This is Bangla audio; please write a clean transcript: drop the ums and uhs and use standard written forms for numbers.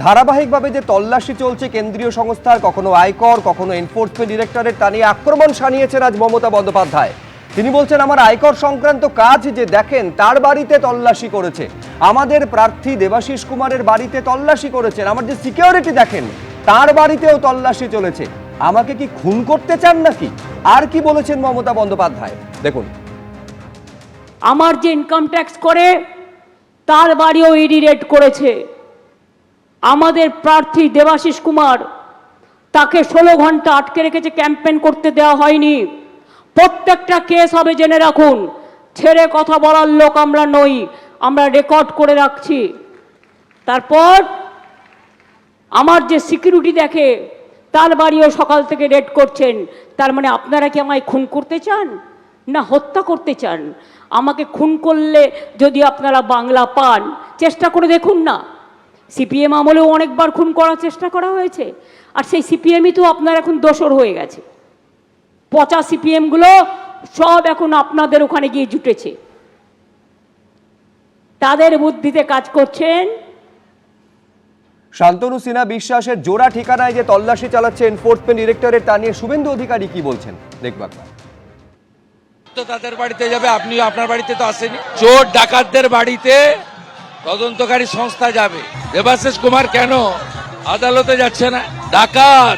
ধারাবাহিকভাবে যে তল্লাশি চলছে কেন্দ্রীয় সংস্থার, কখনো আয়কর, কখনো এনফোর্সমেন্ট ডিরেক্টরেট, তা নিয়ে আক্রমণ শানিয়েছেন আজ মমতা বন্দ্যোপাধ্যায়। তিনি বলছেন, আমার আয়কর সংক্রান্ত কাজ যে দেখেন তার বাড়িতে তল্লাশি করেছে, আমাদের প্রার্থী দেবাশিস কুমারের বাড়িতে তল্লাশি করেছেন, আমার যে সিকিউরিটি দেখেন তার বাড়িতেও তল্লাশি চলেছে। আমাকে কি খুন করতে চান নাকি? আর কি বলেছেন মমতা বন্দ্যোপাধ্যায় দেখুন। আমার যে ইনকাম ট্যাক্স করে তার বাড়িও ইডি রেড করেছে। আমাদের প্রার্থী দেবাশিস কুমার, তাকে 16 ঘন্টা আটকে রেখেছে, ক্যাম্পেইন করতে দেওয়া হয়নি। প্রত্যেকটা কেস হবে, জেনে রাখুন। ছেড়ে কথা বলার লোক আমরা নই, আমরা রেকর্ড করে রাখছি। তারপর আমার যে সিকিউরিটি দেখে তার বাড়িও সকাল থেকে রেড করছেন। তার মানে আপনারা কি আমায় খুন করতে চান না হত্যা করতে চান? আমাকে খুন করলে যদি আপনারা বাংলা পান, চেষ্টা করে দেখুন না। সিপিএম আমলেও অনেকবার খুন করার চেষ্টা করা হয়েছে, আর সেই সিপিএমই তো আপনার এখন দোসর হয়ে গেছে। পচা সিপিএমগুলো সব এখন আপনাদের ওখানে গিয়ে জুটেছে, তাদের বুদ্ধিতে কাজ করছেন। শান্তনু সিনহা বিশ্বাসের জোড়া ঠিকানায় যে তল্লাশি চালাচ্ছে এনফোর্সমেন্ট ডিরেক্টরেট, তা নিয়ে শুভেন্দু অধিকারী কি বলছেন দেখব একবার। তো তাদের বাড়িতে যাবে, আপনি আপনার বাড়িতে তো আসেনি। চোর ডাকাতদের বাড়িতে তদন্তকারী সংস্থা যাবে। দেবাশিস কুমার কেন আদালতে যাচ্ছে না? ডাকাত